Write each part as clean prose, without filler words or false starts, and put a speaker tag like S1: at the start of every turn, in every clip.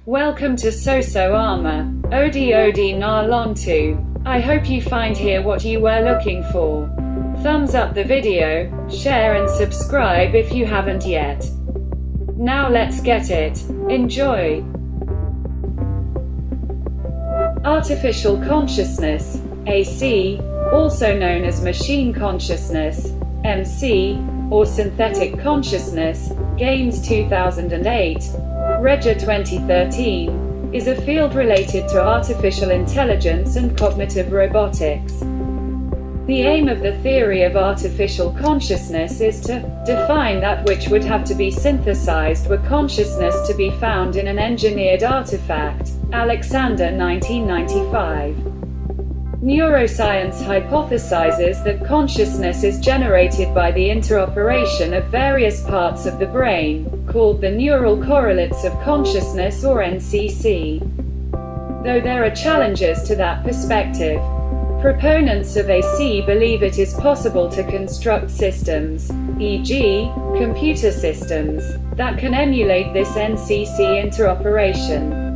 S1: Welcome to AmA Media.2.0. I hope you find here what you were looking for. Thumbs up the video, share and subscribe if you haven't yet. Now let's get it. Enjoy. Artificial consciousness, AC, also known as machine consciousness, MC, or synthetic consciousness, Games 2008, Regia 2013, is a field related to artificial intelligence and cognitive robotics. The aim of the theory of artificial consciousness is to define that which would have to be synthesized were consciousness to be found in an engineered artifact. Alexander, 1995. Neuroscience hypothesizes that consciousness is generated by the interoperation of various parts of the brain, called the neural correlates of consciousness or NCC. Though there are challenges to that perspective. Proponents of AC believe it is possible to construct systems, e.g., computer systems, that can emulate this NCC interoperation.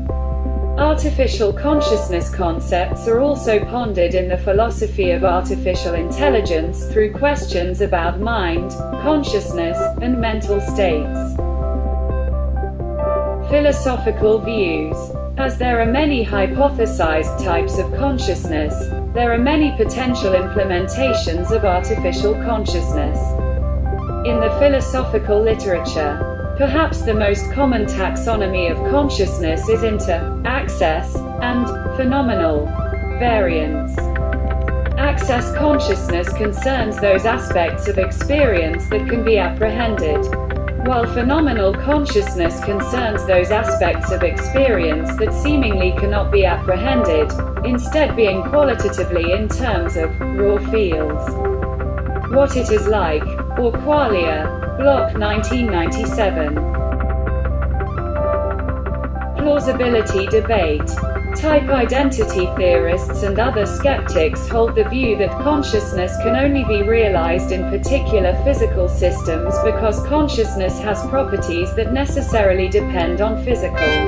S1: Artificial consciousness concepts are also pondered in the philosophy of artificial intelligence through questions about mind, consciousness, and mental states. Philosophical views. As there are many hypothesized types of consciousness, there are many potential implementations of artificial consciousness. In the philosophical literature, perhaps the most common taxonomy of consciousness is into access and phenomenal variance. Access consciousness concerns those aspects of experience that can be apprehended, while phenomenal consciousness concerns those aspects of experience that seemingly cannot be apprehended, instead being qualitatively in terms of raw feels. What it is like, or qualia. Block 1997. Plausibility debate. Type identity theorists and other skeptics hold the view that consciousness can only be realized in particular physical systems because consciousness has properties that necessarily depend on physical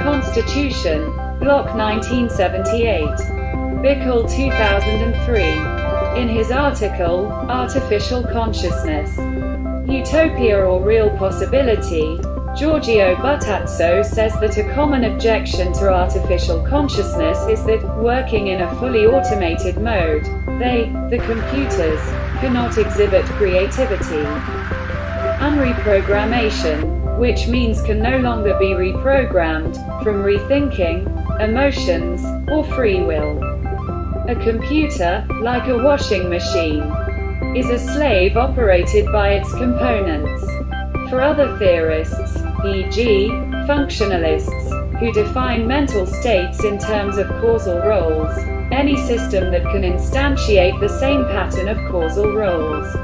S1: constitution. Block 1978. Bickel 2003. In his article, Artificial Consciousness, Utopia or Real Possibility, Giorgio Butazzo says that a common objection to artificial consciousness is that, working in a fully automated mode, the computers, cannot exhibit creativity. Unreprogrammation, which means can no longer be reprogrammed, from rethinking, emotions, or free will. A computer, like a washing machine, is a slave operated by its components. For other theorists, e.g., functionalists, who define mental states in terms of causal roles, any system that can instantiate the same pattern of causal roles,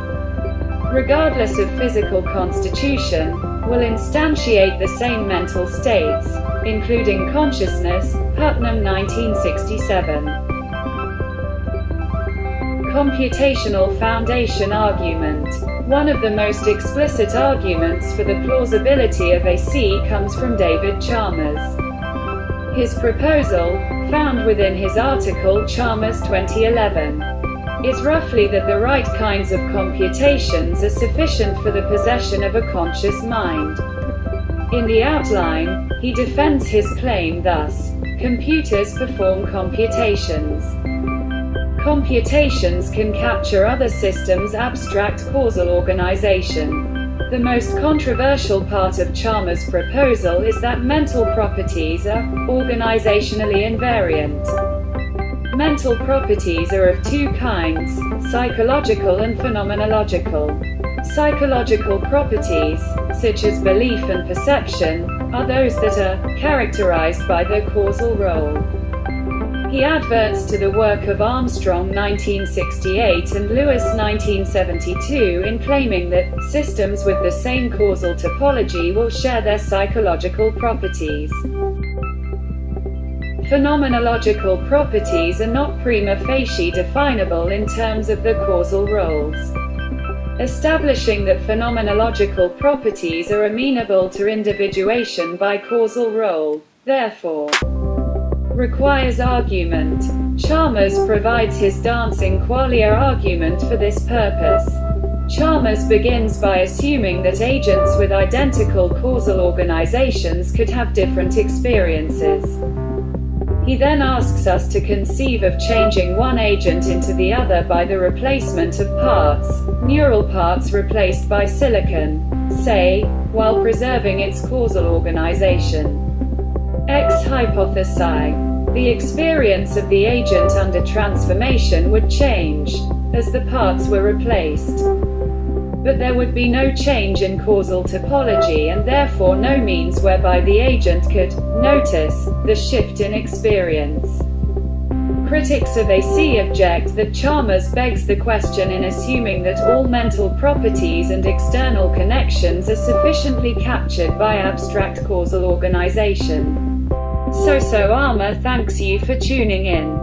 S1: regardless of physical constitution, will instantiate the same mental states, including consciousness. Putnam, 1967. Computational foundation argument. One of the most explicit arguments for the plausibility of AC comes from David Chalmers. His proposal, found within his article Chalmers 2011, is roughly that the right kinds of computations are sufficient for the possession of a conscious mind. In the outline, he defends his claim thus: computers perform computations. Computations can capture other systems' abstract causal organization. The most controversial part of Chalmers' proposal is that mental properties are organizationally invariant. Mental properties are of two kinds, psychological and phenomenological. Psychological properties, such as belief and perception, are those that are characterized by their causal role. He adverts to the work of Armstrong 1968 and Lewis 1972 in claiming that systems with the same causal topology will share their psychological properties. Phenomenological properties are not prima facie definable in terms of the causal roles. establishing that phenomenological properties are amenable to individuation by causal role, therefore requires argument. Chalmers provides his dancing qualia argument for this purpose. Chalmers begins by assuming that agents with identical causal organizations could have different experiences. He then asks us to conceive of changing one agent into the other by the replacement of parts, neural parts replaced by silicon, say, while preserving its causal organization. X hypothesi. The experience of the agent under transformation would change, as the parts were replaced. But there would be no change in causal topology and therefore no means whereby the agent could notice the shift in experience. Critics of AC object that Chalmers begs the question in assuming that all mental properties and external connections are sufficiently captured by abstract causal organization. So AmA thanks you for tuning in.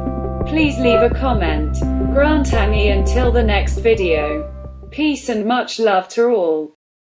S1: Please leave a comment. Grantangi until the next video. Peace and much love to all.